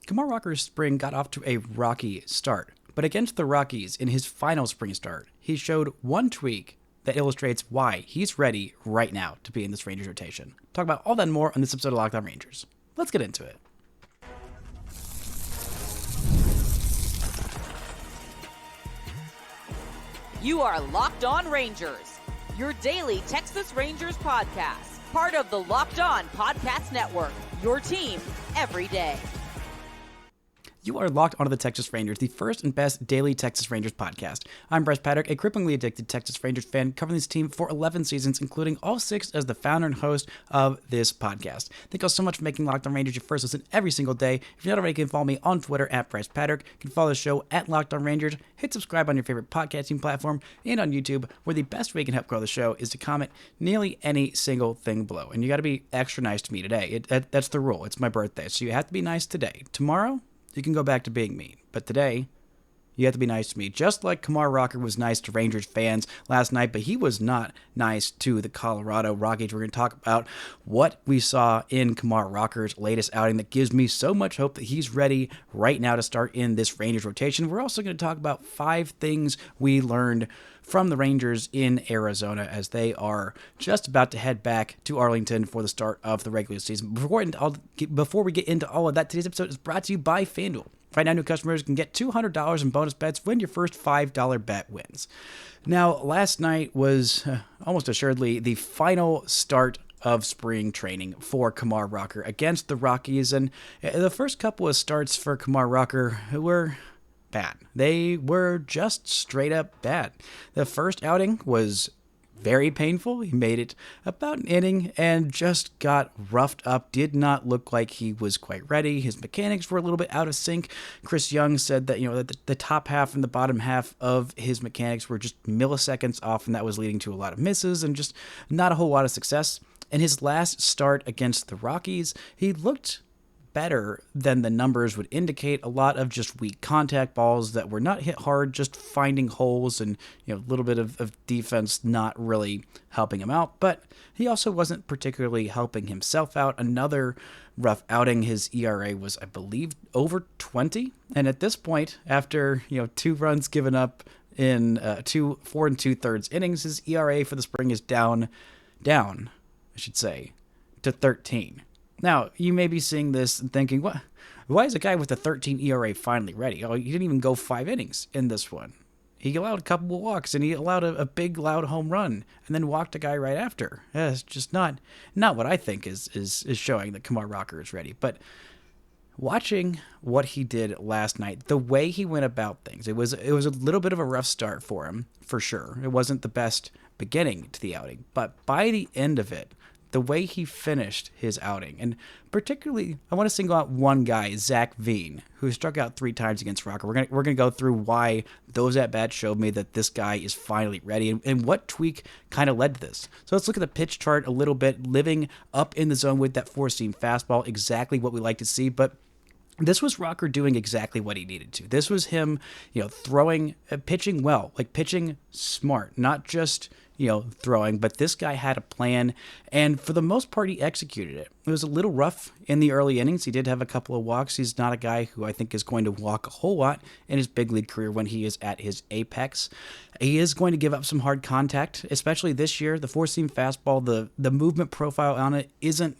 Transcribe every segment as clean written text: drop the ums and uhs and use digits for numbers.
Kumar Rocker's spring got off to a rocky start, but against the Rockies in his final spring start, he showed one tweak that illustrates why he's ready right now to be in this Rangers rotation. Talk about all that and more on this episode of Locked On Rangers. Let's get into it. You are Locked On Rangers, your daily Texas Rangers podcast, part of the Locked On Podcast Network, your team every day. You are locked onto the Texas Rangers, the first and best daily Texas Rangers podcast. I'm Bryce Paddock, a cripplingly addicted Texas Rangers fan covering this team for 11 seasons, including all 6 as the founder and host of this podcast. Thank you all so much for making Locked On Rangers your first listen every single day. If you're not already, you can follow me on Twitter at Bryce Paddock. You can follow the show at Locked On Rangers. Hit subscribe on your favorite podcasting platform and on YouTube, where the best way you can help grow the show is to comment nearly any single thing below. And you got to be extra nice to me today. That's the rule. It's my birthday, so you have to be nice today. Tomorrow, you can go back to being mean. But today, you have to be nice to me. Just like Kumar Rocker was nice to Rangers fans last night, but he was not nice to the Colorado Rockies. We're going to talk about what we saw in Kumar Rocker's latest outing that gives me so much hope that he's ready right now to start in this Rangers rotation. We're also going to talk about 5 things we learned from the Rangers in Arizona as they are just about to head back to Arlington for the start of the regular season. Before we get into all of that, today's episode is brought to you by FanDuel. Right now, new customers can get $200 in bonus bets when your first $5 bet wins. Now, last night was almost assuredly the final start of spring training for Kumar Rocker against the Rockies, and the first couple of starts for Kumar Rocker were bad. They were just straight up bad. The first outing was very painful. He made it about an inning and just got roughed up. Did not look like he was quite ready. His mechanics were a little bit out of sync. Chris Young said that, that the top half and the bottom half of his mechanics were just milliseconds off, and that was leading to a lot of misses and just not a whole lot of success. In his last start against the Rockies, he looked better than the numbers would indicate. A lot of just weak contact balls that were not hit hard, just finding holes, and a little bit of defense not really helping him out. But he also wasn't particularly helping himself out. Another rough outing. His ERA was, I believe, over 20. And at this point, after 2 runs given up in 4 2/3 innings, his ERA for the spring is down, I should say, to 13. Now, you may be seeing this and thinking, what? Why is a guy with a 13 ERA finally ready? Oh, he didn't even go 5 innings in this one. He allowed a couple of walks, and he allowed a big, loud home run, and then walked a guy right after. It's just not what I think is showing that Kumar Rocker is ready. But watching what he did last night, the way he went about things, it was a little bit of a rough start for him, for sure. It wasn't the best beginning to the outing, but by the end of it, the way he finished his outing, and particularly, I want to single out one guy, Zach Veen, who struck out 3 times against Rocker. We're gonna go through why those at-bats showed me that this guy is finally ready, and what tweak kind of led to this. So let's look at the pitch chart a little bit, living up in the zone with that 4-seam fastball, exactly what we like to see, but this was Rocker doing exactly what he needed to. This was him, pitching well, like pitching smart, not just throwing, but this guy had a plan, and for the most part, he executed it. It was a little rough in the early innings. He did have a couple of walks. He's not a guy who I think is going to walk a whole lot in his big league career when he is at his apex. He is going to give up some hard contact, especially this year. The 4-seam fastball, the movement profile on it isn't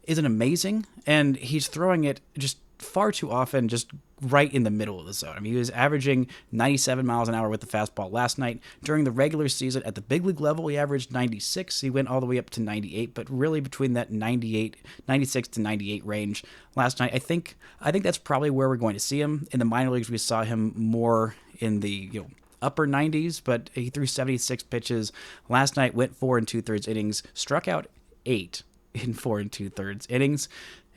amazing, and he's throwing it just far too often, just right in the middle of the zone. I mean, he was averaging 97 miles an hour with the fastball last night. During the regular season at the big league level, he averaged 96. He went all the way up to 98, but really between that 96 to 98 range last night, I think that's probably where we're going to see him. In the minor leagues, we saw him more in the upper 90s, but he threw 76 pitches last night, went 4 2/3 innings, struck out 8 in 4 2/3 innings,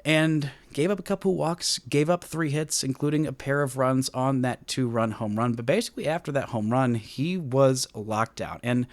and gave up a couple walks, gave up 3 hits, including a pair of runs on that 2-run home run. But basically after that home run, he was locked out. And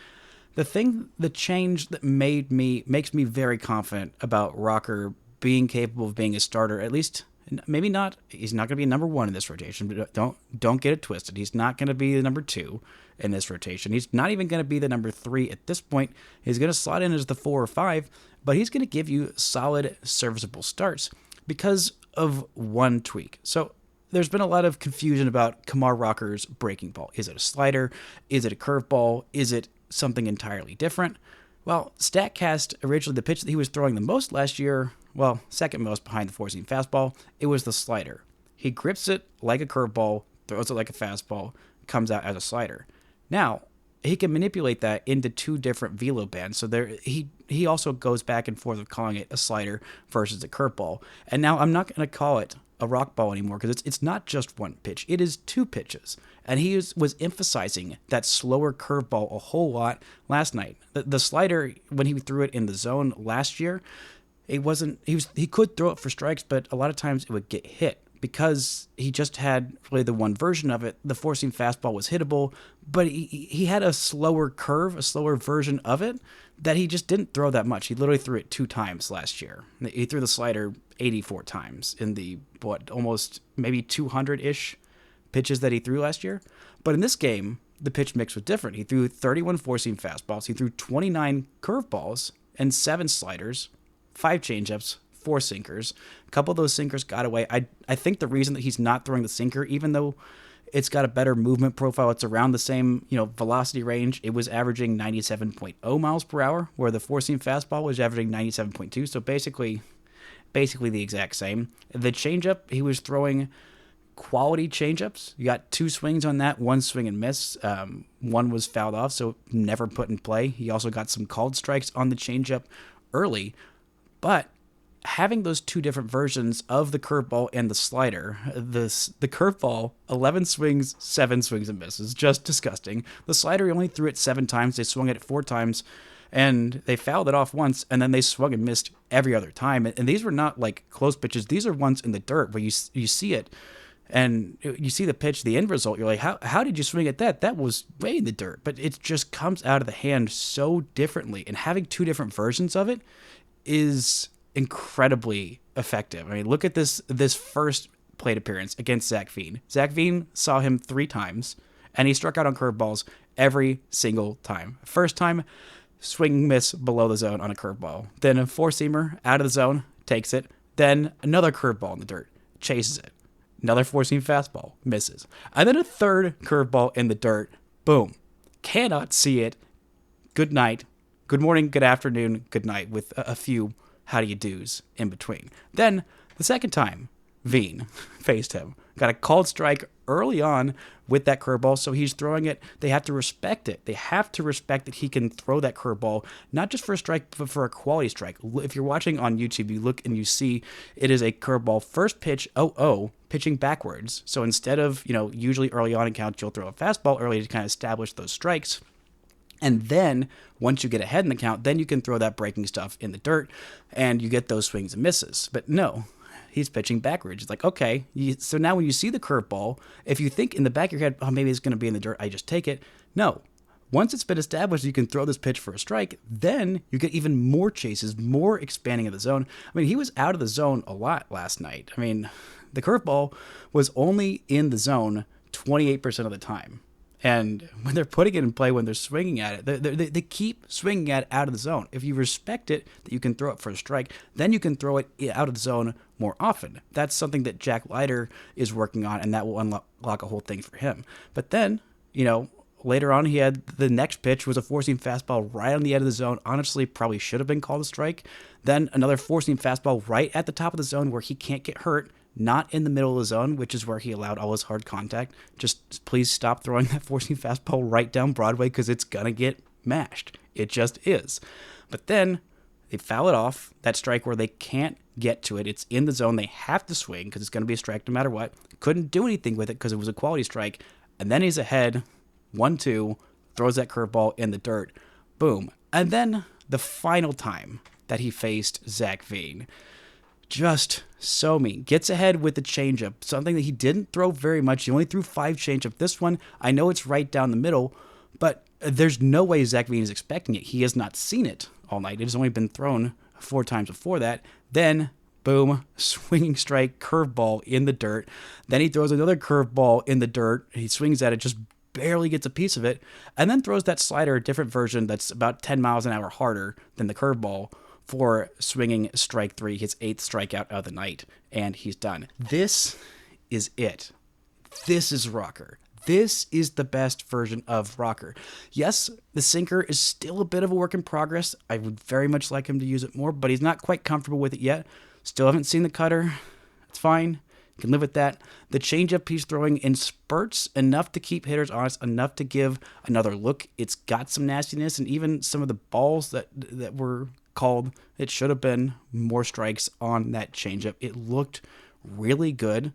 the change that makes me very confident about Rocker being capable of being a starter, at least maybe not, he's not going to be number 1 in this rotation, but don't get it twisted. He's not going to be the number 2 in this rotation. He's not even going to be the number 3 at this point. He's going to slot in as the 4 or 5, but he's going to give you solid, serviceable starts because of one tweak. So there's been a lot of confusion about Kumar Rocker's breaking ball. Is it a slider? Is it a curveball? Is it something entirely different? Well, StatCast, originally the pitch that he was throwing the most last year, well, second most behind the four-seam fastball, it was the slider. He grips it like a curveball, throws it like a fastball, comes out as a slider. Now, he can manipulate that into two different velo bands. So he also goes back and forth of calling it a slider versus a curveball. And now I'm not going to call it a rock ball anymore because it's not just one pitch. It is two pitches. And he was emphasizing that slower curveball a whole lot last night. The slider, when he threw it in the zone last year, he could throw it for strikes, but a lot of times it would get hit. Because he just had really the one version of it, the four-seam fastball was hittable, but he had a slower curve, a slower version of it, that he just didn't throw that much. He literally threw it 2 times last year. He threw the slider 84 times in the, almost maybe 200-ish pitches that he threw last year. But in this game, the pitch mix was different. He threw 31 four-seam fastballs. He threw 29 curveballs and 7 sliders, 5 changeups, 4 sinkers. A couple of those sinkers got away. I think the reason that he's not throwing the sinker, even though it's got a better movement profile, it's around the same, velocity range. It was averaging 97.0 miles per hour, where the four-seam fastball was averaging 97.2. So basically the exact same. The changeup, he was throwing quality changeups. You got 2 swings on that, 1 swing and miss. One was fouled off, so never put in play. He also got some called strikes on the changeup early, but having those 2 different versions of the curveball and the slider, the curveball, 11 swings, 7 swings and misses, just disgusting. The slider, he only threw it 7 times. They swung at it 4 times, and they fouled it off once, and then they swung and missed every other time. And these were not like close pitches. These are ones in the dirt where you see it, and you see the pitch, the end result. You're like, how did you swing at that? That was way in the dirt. But it just comes out of the hand so differently, and having 2 different versions of it is incredibly effective. I mean, look at this first plate appearance against Zach Veen. Zach Veen saw him 3 times, and he struck out on curveballs every single time. First time, swing miss below the zone on a curveball. Then a four-seamer out of the zone, takes it. Then another curveball in the dirt, chases it. Another four-seam fastball, misses. And then a third curveball in the dirt, boom. Cannot see it. Good night. Good morning, good afternoon, good night, with a few how do you do's in between. Then, the second time, Veen faced him. Got a called strike early on with that curveball, so he's throwing it. They have to respect it. They have to respect that he can throw that curveball, not just for a strike, but for a quality strike. If you're watching on YouTube, you look and you see it is a curveball. First pitch, 0-0, pitching backwards. So instead of, usually early on in counts, you'll throw a fastball early to kind of establish those strikes. And then, once you get ahead in the count, then you can throw that breaking stuff in the dirt, and you get those swings and misses. But no, he's pitching backwards. It's like, okay, so now when you see the curveball, if you think in the back of your head, oh, maybe it's going to be in the dirt, I just take it. No. Once it's been established you can throw this pitch for a strike, then you get even more chases, more expanding of the zone. I mean, he was out of the zone a lot last night. I mean, the curveball was only in the zone 28% of the time. And when they're putting it in play, when they're swinging at it, they keep swinging at it out of the zone. If you respect it, that you can throw it for a strike, then you can throw it out of the zone more often. That's something that Jack Leiter is working on, and that will unlock a whole thing for him. But then, later on, he had the next pitch was a four-seam fastball right on the edge of the zone. Honestly, probably should have been called a strike. Then another four-seam fastball right at the top of the zone where he can't get hurt. Not in the middle of the zone, which is where he allowed all his hard contact. Just please stop throwing that four-seam fastball right down Broadway because it's going to get mashed. It just is. But then they foul it off, that strike where they can't get to it. It's in the zone. They have to swing because it's going to be a strike no matter what. Couldn't do anything with it because it was a quality strike. And then he's ahead, 1-2, throws that curveball in the dirt. Boom. And then the final time that he faced Zach Veen, just so mean. Gets ahead with the changeup, something that he didn't throw very much. He only threw 5 changeup. This one, I know it's right down the middle, but there's no way Zach Veen is expecting it. He has not seen it all night. It has only been thrown 4 times before that. Then, boom, swinging strike, curveball in the dirt. Then he throws another curveball in the dirt. He swings at it, just barely gets a piece of it, and then throws that slider, a different version that's about 10 miles an hour harder than the curveball, for swinging strike 3, his 8th strikeout of the night, and he's done. This is it. This is Rocker. This is the best version of Rocker. Yes, the sinker is still a bit of a work in progress. I would very much like him to use it more, but he's not quite comfortable with it yet. Still haven't seen the cutter. It's fine. You can live with that. The changeup he's throwing in spurts, enough to keep hitters honest, enough to give another look. It's got some nastiness, and even some of the balls that were called, it should have been more strikes on that changeup. It looked really good.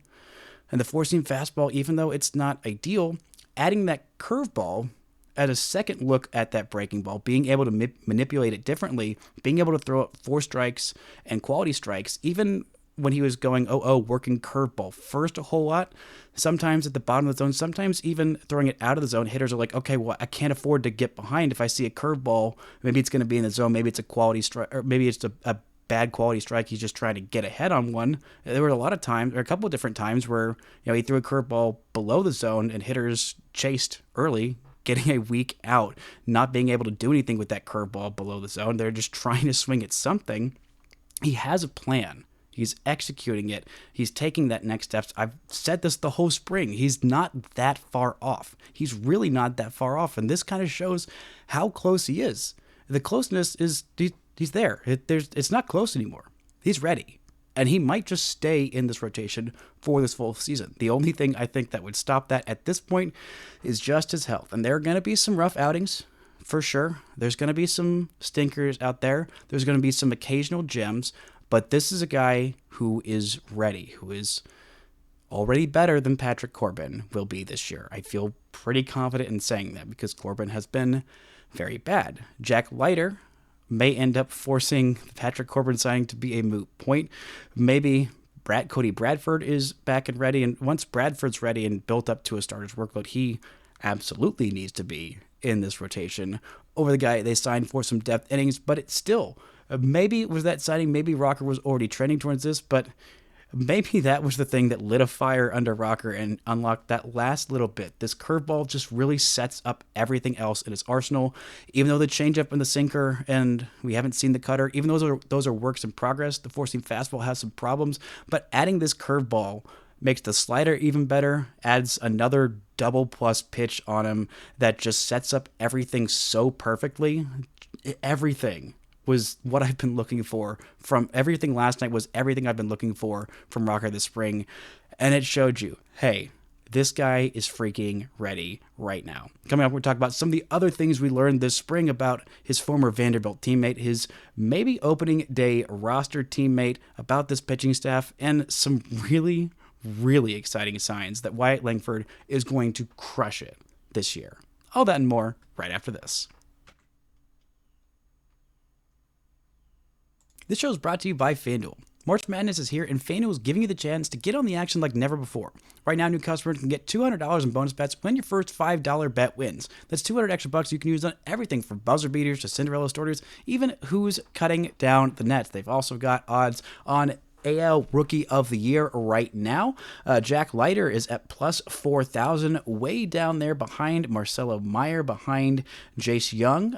And the four-seam fastball, even though it's not ideal, adding that curveball at a second look at that breaking ball, being able to manipulate it differently, being able to throw up 4 strikes and quality strikes, even when he was going 0-0, working curveball first a whole lot, sometimes at the bottom of the zone, sometimes even throwing it out of the zone. Hitters are like, okay, well, I can't afford to get behind. If I see a curveball, maybe it's going to be in the zone, maybe it's a quality strike, or maybe it's a bad quality strike. He's just trying to get ahead on one. There were a lot of times, or a couple of different times, where he threw a curveball below the zone and hitters chased early, getting a weak out, not being able to do anything with that curveball below the zone. They're just trying to swing at something. He has a plan. He's executing it. He's taking that next steps. I've said this the whole spring. He's not that far off. He's really not that far off, and this kind of shows how close he is. The closeness is he's there. It's not close anymore. He's ready. And he might just stay in this rotation for this full season. The only thing I think that would stop that at this point is just his health. And there are going to be some rough outings, for sure. There's going to be some stinkers out there. There's going to be some occasional gems. But this is a guy who is ready, who is already better than Patrick Corbin will be this year. I feel pretty confident in saying that because Corbin has been very bad. Jack Leiter may end up forcing the Patrick Corbin signing to be a moot point. Maybe Cody Bradford is back and ready, and once Bradford's ready and built up to a starter's workload, he absolutely needs to be in this rotation over the guy they signed for some depth innings, but it's still, maybe it was that signing, maybe Rocker was already trending towards this, but maybe that was the thing that lit a fire under Rocker and unlocked that last little bit. This curveball just really sets up everything else in his arsenal. Even though the changeup and the sinker, and we haven't seen the cutter, even though those are works in progress, the four-seam fastball has some problems, but adding this curveball makes the slider even better, adds another double plus pitch on him that just sets up everything so perfectly. Everything was what I've been looking for from everything last night was everything I've been looking for from Rocker this spring. And it showed you, hey, this guy is freaking ready right now. Coming up, we'll talk about some of the other things we learned this spring about his former Vanderbilt teammate, his maybe opening day roster teammate, about this pitching staff, and some really, really exciting signs that Wyatt Langford is going to crush it this year. All that and more right after this. This show is brought to you by FanDuel. March Madness is here, and FanDuel is giving you the chance to get on the action like never before. Right now, new customers can get $200 in bonus bets when your first $5 bet wins. That's 200 extra bucks you can use on everything from buzzer beaters to Cinderella stories, even who's cutting down the nets. They've also got odds on AL Rookie of the Year right now. Jack Leiter is at plus 4,000, way down there behind Marcelo Meyer, behind Jace Young,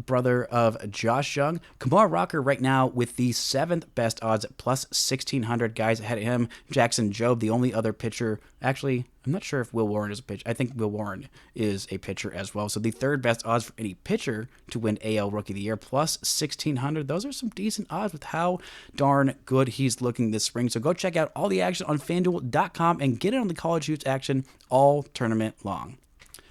brother of Josh Young. Kumar Rocker right now with the 7th best odds at plus 1,600 guys ahead of him. Jackson Jobe, the only other pitcher. Actually, I'm not sure if Will Warren is a pitcher. I think Will Warren is a pitcher as well. So the 3rd best odds for any pitcher to win AL Rookie of the Year, plus 1,600. Those are some decent odds with how darn good he's looking this spring. So go check out all the action on FanDuel.com and get in on the college hoops action all tournament long.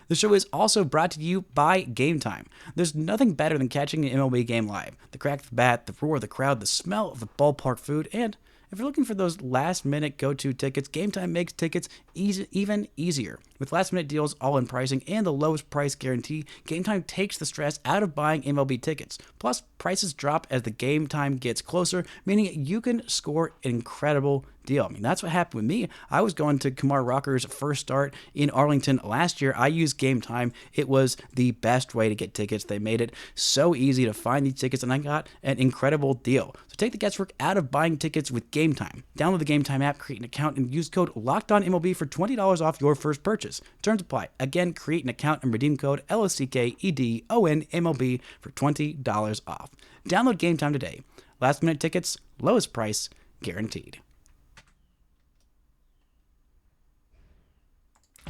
The show is also brought to you by Gametime. There's nothing better than catching an MLB game live. The crack of the bat, the roar of the crowd, the smell of the ballpark food, and if you're looking for those last-minute go-to tickets, Gametime makes tickets even easier. With last-minute deals, all-in pricing, and the lowest price guarantee, Gametime takes the stress out of buying MLB tickets. Plus, prices drop as the game time gets closer, meaning you can score an incredible deal. I mean, that's what happened with me. I was going to Kumar Rocker's first start in Arlington last year. I used Gametime. It was the best way to get tickets. They made it so easy to find these tickets, and I got an incredible deal. So take the guesswork out of buying tickets with Gametime. Download the Gametime app, create an account, and use code LOCKEDONMLB for $20 off your first purchase. Terms apply. Again, create an account and redeem code LOCKEDONMLB for $20 off. Download Gametime today. Last minute tickets, lowest price guaranteed.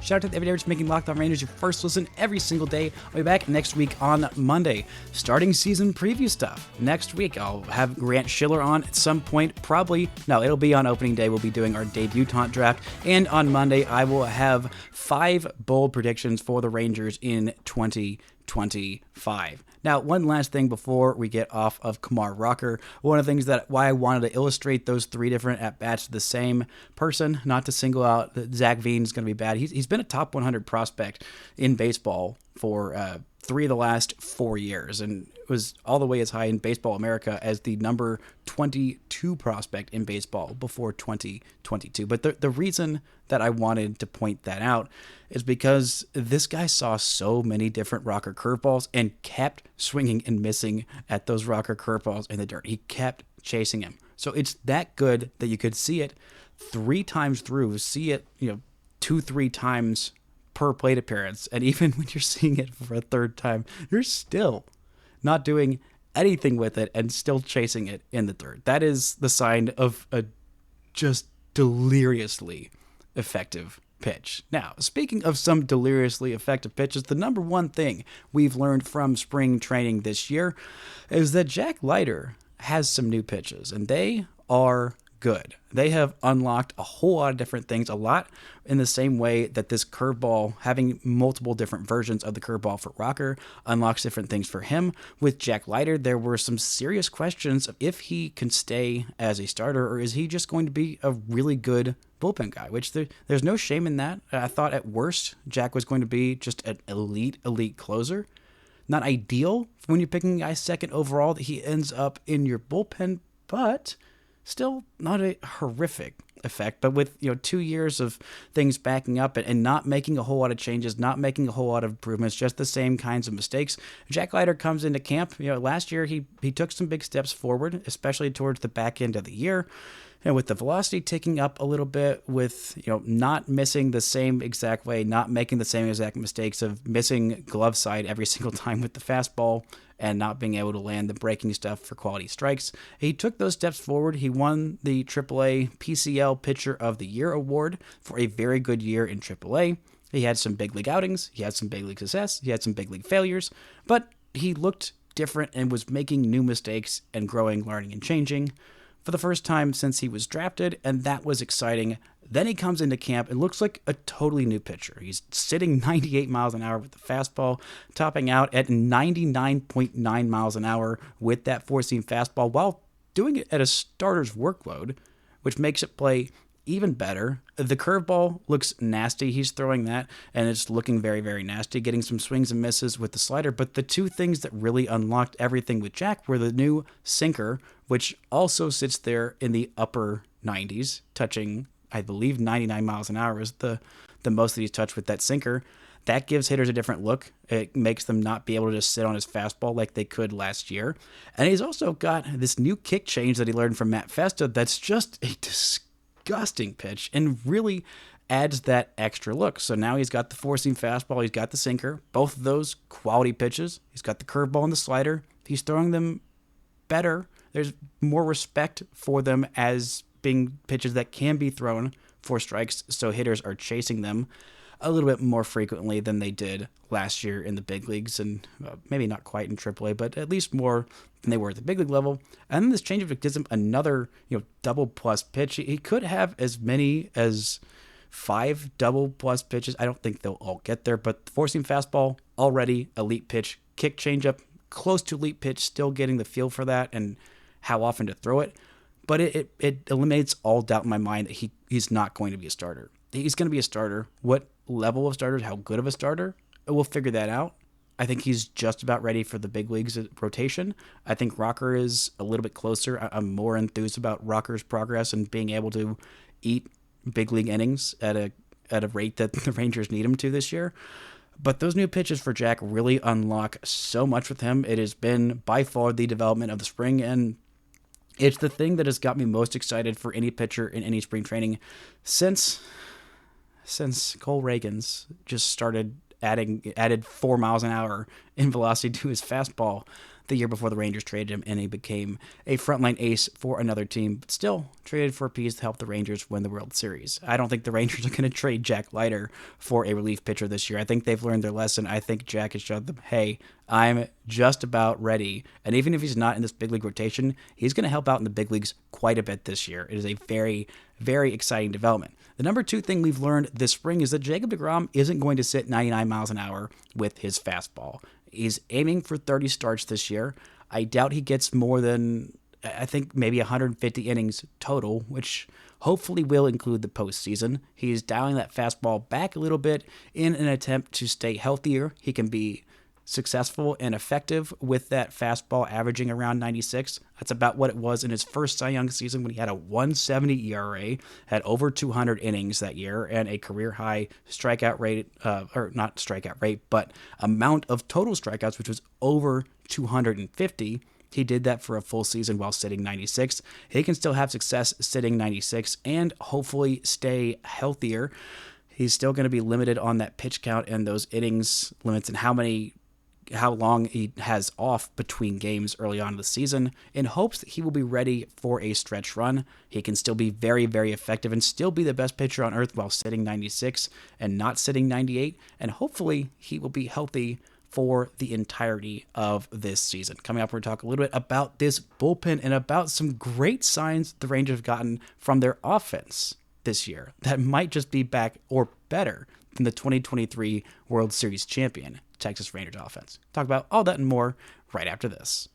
Shout out to the everydayers for making Locked On Rangers your first listen every single day. I'll be back next week on Monday, starting season preview stuff. Next week, I'll have Grant Schiller on at some point. It'll be on opening day. We'll be doing our debutante draft. And on Monday, I will have 5 bold predictions for the Rangers in 2025. Now, one last thing before we get off of Kumar Rocker. One of the things why I wanted to illustrate those 3 different at-bats to the same person, not to single out that Zach Veen is going to be bad. He's been a top 100 prospect in baseball for 3 of the last 4 years, and was all the way as high in Baseball America as the number 22 prospect in baseball before 2022. But the reason that I wanted to point that out is because this guy saw so many different rocker curveballs and kept swinging and missing at those rocker curveballs in the dirt. He kept chasing him. So it's that good that you could see it 3 times through, see it, 2-3 times per plate appearance. And even when you're seeing it for a 3rd time, you're still not doing anything with it and still chasing it in the 3rd. That is the sign of a just deliriously effective pitch. Now, speaking of some deliriously effective pitches, the number one thing we've learned from spring training this year is that Jack Leiter has some new pitches, and they are good. They have unlocked a whole lot of different things, a lot in the same way that this curveball, having multiple different versions of the curveball for Rocker, unlocks different things for him. With Jack Leiter, there were some serious questions of if he can stay as a starter, or is he just going to be a really good bullpen guy, which there's no shame in that. I thought at worst, Jack was going to be just an elite closer. Not ideal when you're picking a guy 2nd overall that he ends up in your bullpen, but still not a horrific effect. But with 2 years of things backing up and not making a whole lot of changes, not making a whole lot of improvements, just the same kinds of mistakes, Jack Leiter comes into camp. Last year he took some big steps forward, especially towards the back end of the year. And with the velocity ticking up a little bit, with not missing the same exact way, not making the same exact mistakes of missing glove side every single time with the fastball, and not being able to land the breaking stuff for quality strikes. He took those steps forward. He won the AAA PCL Pitcher of the Year award for a very good year in AAA. He had some big league outings. He had some big league success. He had some big league failures. But he looked different and was making new mistakes and growing, learning, and changing for the first time since he was drafted, and that was exciting. Then he comes into camp and looks like a totally new pitcher. He's sitting 98 miles an hour with the fastball, topping out at 99.9 miles an hour with that 4-seam fastball, while doing it at a starter's workload, which makes it play even better. The curveball looks nasty. He's throwing that, and it's looking very, very nasty, getting some swings and misses with the slider. But the 2 things that really unlocked everything with Jack were the new sinker, which also sits there in the upper 90s, touching, I believe, 99 miles an hour is the most that he's touched with that sinker. That gives hitters a different look. It makes them not be able to just sit on his fastball like they could last year. And he's also got this new kick change that he learned from Matt Festa that's just a disgusting pitch and really adds that extra look. So now he's got the 4-seam fastball, he's got the sinker, both of those quality pitches. He's got the curveball and the slider. He's throwing them better. There's more respect for them as being pitches that can be thrown for strikes, so hitters are chasing them a little bit more frequently than they did last year in the big leagues, and maybe not quite in AAA, but at least more than they were at the big league level. And then this changeup gives him another double plus pitch. He could have as many as 5 double plus pitches. I don't think they'll all get there, but 4-seam fastball, already elite pitch. Kick changeup, close to elite pitch, still getting the feel for that and how often to throw it. But it eliminates all doubt in my mind that he's not going to be a starter. He's going to be a starter. What level of starter, how good of a starter, we'll figure that out. I think he's just about ready for the big leagues rotation. I think Rocker is a little bit closer. I'm more enthused about Rocker's progress and being able to eat big league innings at a rate that the Rangers need him to this year. But those new pitches for Jack really unlock so much with him. It has been by far the development of the spring, and it's the thing that has got me most excited for any pitcher in any spring training since Cole Reagans just started added 4 miles an hour in velocity to his fastball. the year before the Rangers traded him, and he became a frontline ace for another team, but still traded for a piece to help the Rangers win the World Series. I don't think the Rangers are going to trade Jack Leiter for a relief pitcher this year. I think they've learned their lesson. I think Jack has showed them, hey, I'm just about ready. And even if he's not in this big league rotation, he's going to help out in the big leagues quite a bit this year. It is a very, very exciting development. The number two thing we've learned this spring is that Jacob deGrom isn't going to sit 99 miles an hour with his fastball. He's aiming for 30 starts this year. I doubt he gets more than, I think, maybe 150 innings total, which hopefully will include the postseason. He's dialing that fastball back a little bit in an attempt to stay healthier. He can be successful and effective with that fastball averaging around 96. That's about what it was in his first Cy Young season when he had a 1.70 ERA, had over 200 innings that year, and a career high strikeout rate, or not strikeout rate, but amount of total strikeouts, which was over 250. He did that for a full season while sitting 96. He can still have success sitting 96 and hopefully stay healthier. He's still going to be limited on that pitch count and those innings limits and how long he has off between games early on in the season, in hopes that he will be ready for a stretch run. He can still be very, very effective and still be the best pitcher on earth while sitting 96 and not sitting 98. And hopefully he will be healthy for the entirety of this season. Coming up, we're going to talk a little bit about this bullpen and about some great signs the Rangers have gotten from their offense this year that might just be back or better than the 2023 World Series champion Texas Rangers offense. Talk about all that and more right after this.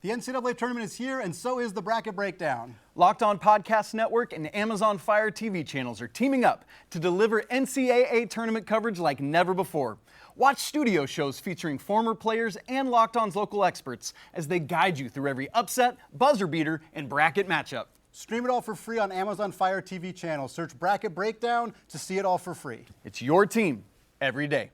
The NCAA tournament is here, and so is the Bracket Breakdown. Locked On Podcast Network and Amazon Fire TV channels are teaming up to deliver NCAA tournament coverage like never before. Watch studio shows featuring former players and Locked On's local experts as they guide you through every upset, buzzer beater, and bracket matchup. Stream it all for free on Amazon Fire TV channel. Search Bracket Breakdown to see it all for free. It's your team every day.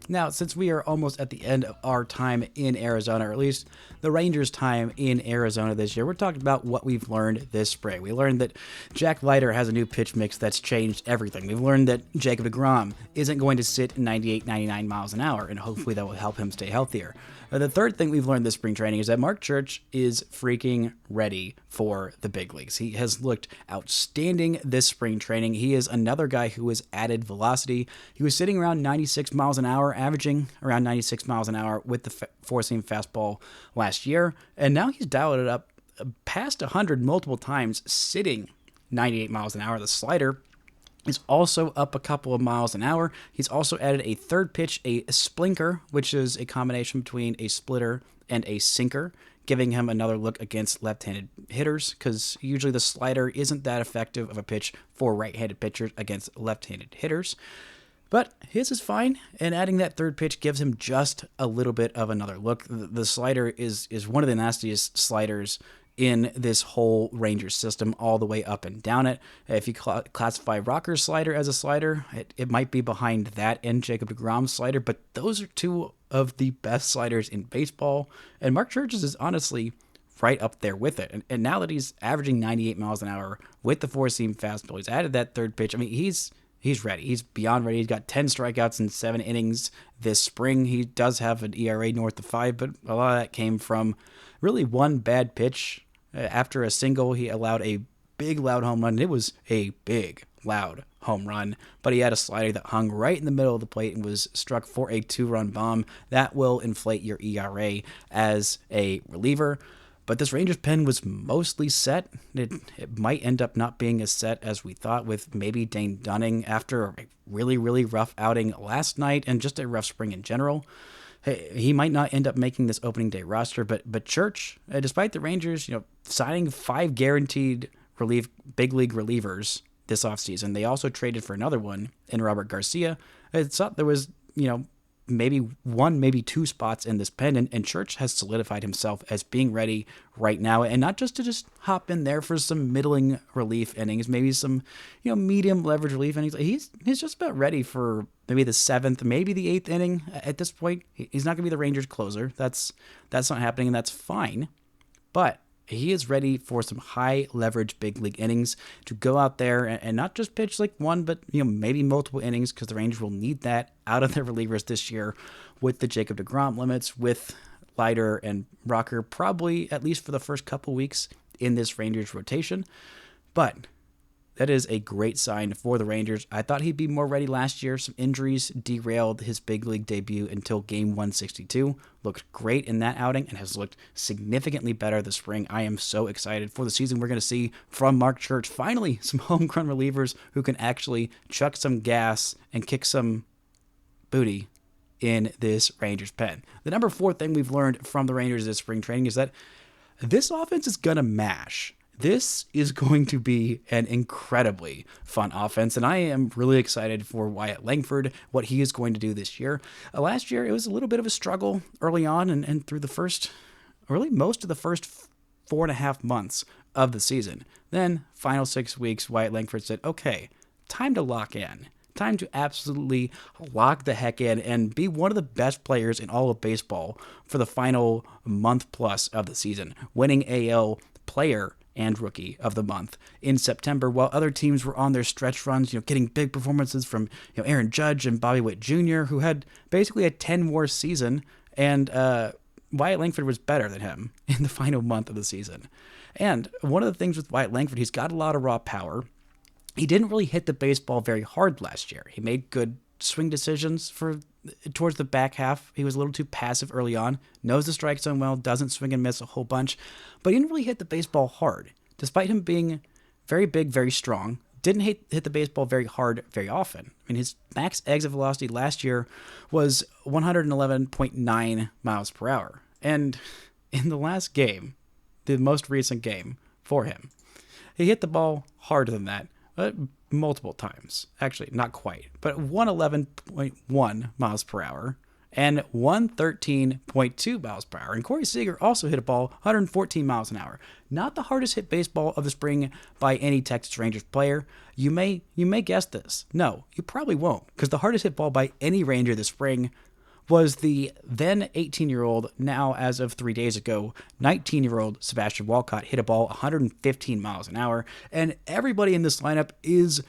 Now, since we are almost at the end of our time in Arizona, or at least the Rangers' time in Arizona this year, we're talking about what we've learned this spring. We learned that Jack Leiter has a new pitch mix that's changed everything. We've learned that Jacob deGrom isn't going to sit 98, 99 miles an hour, and hopefully that will help him stay healthier. The third thing we've learned this spring training is that Mark Church is freaking ready for the big leagues. He has looked outstanding this spring training. He is another guy who has added velocity. He was sitting around 96 miles an hour, averaging around 96 miles an hour with the four-seam fastball last year, and now he's dialed it up past 100 multiple times, sitting 98 miles an hour. The slider is also up a couple of miles an hour. He's also added a third pitch, a splinker, which is a combination between a splitter and a sinker, giving him another look against left-handed hitters, because usually the slider isn't that effective of a pitch for right-handed pitchers against left-handed hitters. But his is fine, and adding that third pitch gives him just a little bit of another look. The slider is one of the nastiest sliders in this whole Rangers system, all the way up and down it. If you classify Rocker's slider as a slider, it might be behind that and Jacob deGrom's slider, but those are two of the best sliders in baseball, and Mark Church's is honestly right up there with it. And now that he's averaging 98 miles an hour with the four-seam fastball, he's added that third pitch. I mean, he's ready. He's beyond ready. He's got 10 strikeouts in 7 innings this spring. He does have an ERA north of 5, but a lot of that came from really one bad pitch. After a single, he allowed a big, loud home run. It was a big, loud home run, but he had a slider that hung right in the middle of the plate and was struck for a 2-run bomb. That will inflate your ERA as a reliever. But this Rangers pen was mostly set. It might end up not being as set as we thought, with maybe Dane Dunning after a really, really rough outing last night and just a rough spring in general. He might not end up making this opening day roster, but Church, despite the Rangers, signing 5 guaranteed big league relievers this offseason, they also traded for another one in Robert Garcia. It's thought there was, maybe 1, maybe 2 spots in this pen, and Church has solidified himself as being ready right now, and not just to just hop in there for some middling relief innings, maybe some, medium leverage relief innings. He's just about ready for maybe the 7th, maybe the 8th inning. At this point, he's not going to be the Rangers closer. That's not happening, and that's fine. But He is ready for some high leverage big league innings to go out there and not just pitch like one, but maybe multiple innings, because the Rangers will need that out of their relievers this year with the Jacob deGrom limits, with Leiter and Rocker probably at least for the first couple weeks in this Rangers rotation. But that is a great sign for the Rangers. I thought he'd be more ready last year. Some injuries derailed his big league debut until game 162. Looked great in that outing and has looked significantly better this spring. I am so excited for the season we're going to see from Mark Church. Finally, some homegrown relievers who can actually chuck some gas and kick some booty in this Rangers pen. The number 4 thing we've learned from the Rangers this spring training is that this offense is going to mash. This is going to be an incredibly fun offense, and I am really excited for Wyatt Langford, what he is going to do this year. Last year, it was a little bit of a struggle early on and through most of the first 4.5 months of the season. Then, final 6 weeks, Wyatt Langford said, okay, time to lock in. Time to absolutely lock the heck in and be one of the best players in all of baseball for the final month plus of the season, winning AL Player and Rookie of the Month in September, while other teams were on their stretch runs, getting big performances from Aaron Judge and Bobby Witt Jr., who had basically a 10-WAR season, and Wyatt Langford was better than him in the final month of the season. And one of the things with Wyatt Langford, he's got a lot of raw power. He didn't really hit the baseball very hard last year. He made good swing decisions towards the back half. He was a little too passive early on, knows the strike zone well, doesn't swing and miss a whole bunch, but he didn't really hit the baseball hard. Despite him being very big, very strong, didn't hit the baseball very hard very often. I mean, his max exit velocity last year was 111.9 miles per hour. And in the last game, the most recent game for him, he hit the ball harder than that, multiple times. Actually, not quite, but 111.1 miles per hour and 113.2 miles per hour. And Corey Seager also hit a ball 114 miles an hour. Not the hardest hit baseball of the spring by any Texas Rangers player. You may guess this. No, you probably won't, because the hardest hit ball by any Ranger this spring was the then 18-year-old, now as of 3 days ago, 19-year-old Sebastian Walcott hit a ball 115 miles an hour, and everybody in this lineup is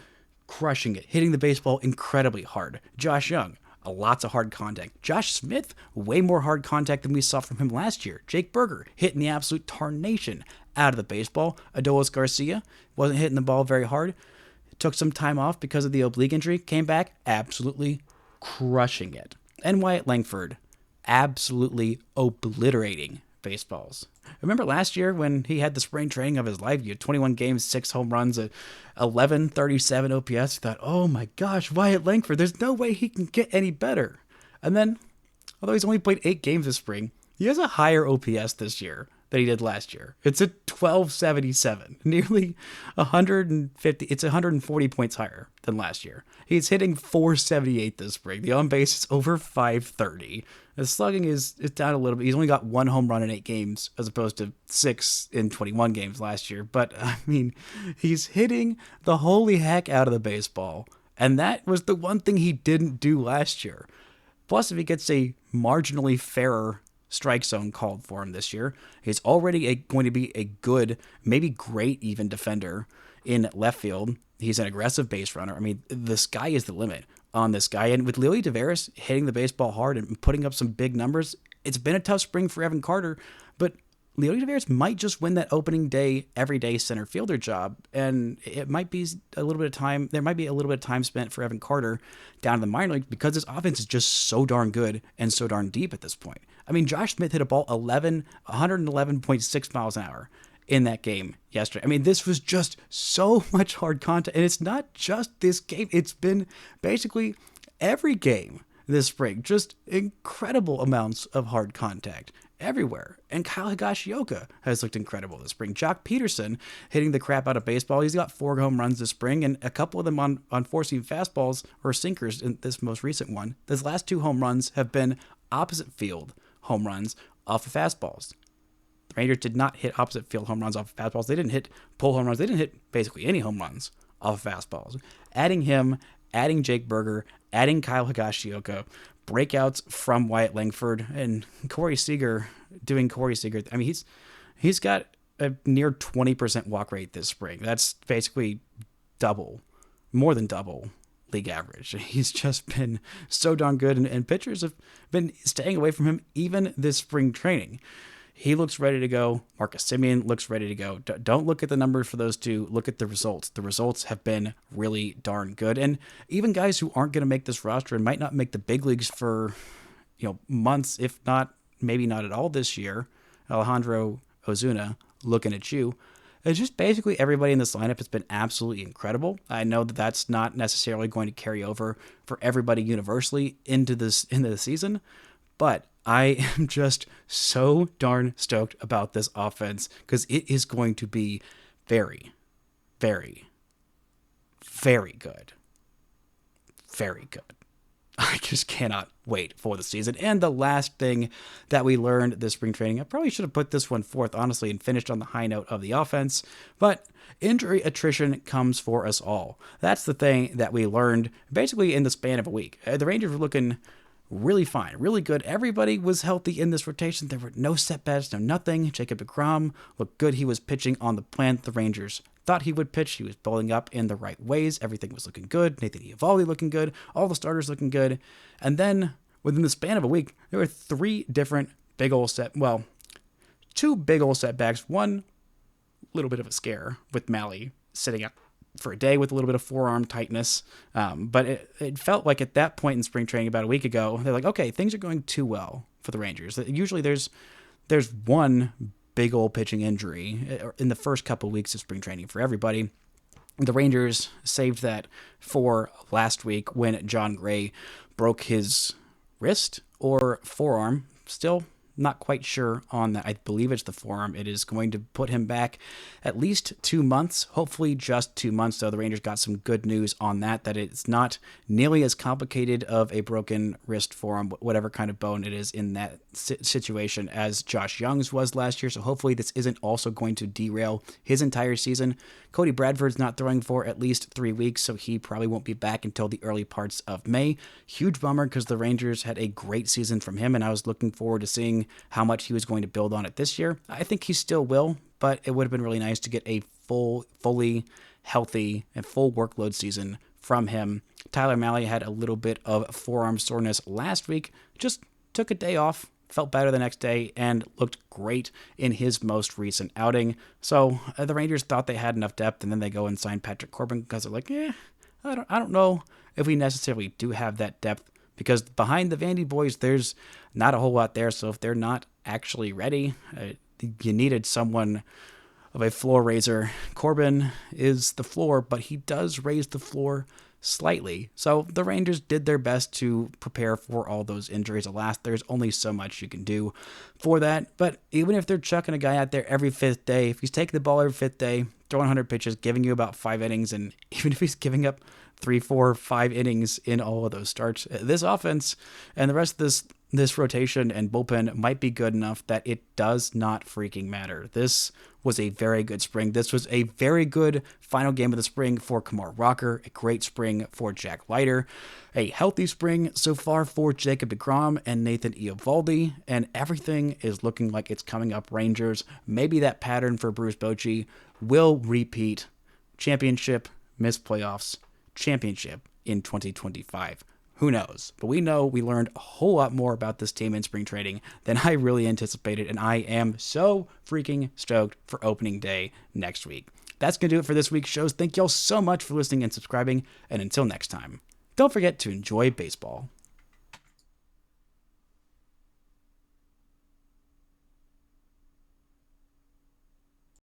crushing it, hitting the baseball incredibly hard. Josh Young, lots of hard contact. Josh Smith, way more hard contact than we saw from him last year. Jake Berger, hitting the absolute tarnation out of the baseball. Adolis Garcia wasn't hitting the ball very hard. Took some time off because of the oblique injury, came back, absolutely crushing it. And Wyatt Langford, absolutely obliterating baseballs. Remember last year when he had the spring training of his life? He had 21 games, 6 home runs, at 1137 OPS. You thought, oh my gosh, Wyatt Langford, there's no way he can get any better. And then, although he's only played 8 games this spring, he has a higher OPS this year than he did last year. It's at 1277, nearly 150. It's 140 points higher than last year. He's hitting 478 this spring. The on base is over 530. The slugging is down a little bit. He's only got 1 home run in 8 games as opposed to 6 in 21 games last year. But I mean, he's hitting the holy heck out of the baseball. And that was the one thing he didn't do last year. Plus, if he gets a marginally fairer strike zone called for him this year, he's already going to be a good, maybe great even defender in left field. He's an aggressive base runner. I mean, the sky is the limit on this guy. And with Leody Taveras hitting the baseball hard and putting up some big numbers, it's been a tough spring for Evan Carter, but Leody Taveras might just win that opening day, everyday center fielder job. And it might be a little bit of time. There might be a little bit of time spent for Evan Carter down in the minor league because this offense is just so darn good and so darn deep at this point. I mean, Josh Smith hit a ball 111.6 miles an hour in that game yesterday. I mean, this was just so much hard contact. And it's not just this game. It's been basically every game this spring. Just incredible amounts of hard contact everywhere. And Kyle Higashioka has looked incredible this spring. Jock Peterson hitting the crap out of baseball. He's got 4 home runs this spring, and a couple of them on four-seam fastballs or sinkers in this most recent one. His last 2 home runs have been opposite field home runs off of fastballs. The Rangers did not hit opposite field home runs off of fastballs. They didn't hit pull home runs. They didn't hit basically any home runs off of fastballs. Adding him, adding Jake Berger, adding Kyle Higashioka, breakouts from Wyatt Langford, and Corey Seager doing Corey Seager. I mean, he's got a near 20% walk rate this spring. That's basically more than double league average. He's just been so darn good, and pitchers have been staying away from him even this spring training. He looks ready to go. Marcus Semien looks ready to go. Don't look at the numbers for those two. Look at the results. The results have been really darn good. And even guys who aren't going to make this roster and might not make the big leagues for, months, if not, maybe not at all this year, Alejandro Ozuna, looking at you. It's just basically everybody in this lineup has been absolutely incredible. I know that that's not necessarily going to carry over for everybody universally into the season, but I am just so darn stoked about this offense because it is going to be very, very, very good. Very good. I just cannot wait for the season. And the last thing that we learned this spring training, I probably should have put this one forth, honestly, and finished on the high note of the offense, but injury attrition comes for us all. That's the thing that we learned basically in the span of a week. The Rangers were looking really fine, really good. Everybody was healthy in this rotation. There were no setbacks, no nothing. Jacob deGrom looked good. He was pitching on the plan the Rangers thought he would pitch. He was bowling up in the right ways. Everything was looking good. Nathan Eovaldi looking good. All the starters looking good. And then within the span of a week, there were two big old setbacks. One little bit of a scare with Malley sitting up for a day with a little bit of forearm tightness. But it felt like at that point in spring training about a week ago, they're like, okay, things are going too well for the Rangers. Usually there's one big old pitching injury in the first couple of weeks of spring training for everybody. The Rangers saved that for last week when John Gray broke his wrist or forearm. Still not quite sure on that. I believe it's the forearm. It is going to put him back at least 2 months, hopefully just 2 months. So the Rangers got some good news on that it's not nearly as complicated of a broken wrist, forearm, whatever kind of bone it is in that situation as Josh Young's was last year. So hopefully this isn't also going to derail his entire season. Cody Bradford's not throwing for at least 3 weeks, so he probably won't be back until the early parts of May. Huge bummer because the Rangers had a great season from him, and I was looking forward to seeing how much he was going to build on it this year. I think he still will, but it would have been really nice to get a fully healthy and full workload season from him. Tyler Malley had a little bit of forearm soreness last week, just took a day off, felt better the next day, and looked great in his most recent outing. So the Rangers thought they had enough depth, and then they go and sign Patrick Corbin because they're like, I don't know if we necessarily do have that depth, because behind the Vandy boys, there's not a whole lot there. So if they're not actually ready, you needed someone of a floor raiser. Corbin is the floor, but he does raise the floor slightly. So the Rangers did their best to prepare for all those injuries. Alas, there's only so much you can do for that. But even if they're chucking a guy out there every fifth day, if he's taking the ball every fifth day, throwing 100 pitches, giving you about 5 innings, and even if he's giving up 3, 4, 5 innings in all of those starts, this offense and the rest of this rotation and bullpen might be good enough that it does not freaking matter. This was a very good spring. This was a very good final game of the spring for Kumar Rocker, a great spring for Jack Leiter, a healthy spring so far for Jacob deGrom and Nathan Eovaldi, and everything is looking like it's coming up Rangers. Maybe that pattern for Bruce Bochy will repeat. Championship, missed playoffs, championship in 2025. Who knows? But we know we learned a whole lot more about this team in spring training than I really anticipated, and I am so freaking stoked for opening day next week. That's going to do it for this week's shows. Thank y'all so much for listening and subscribing, and until next time, don't forget to enjoy baseball.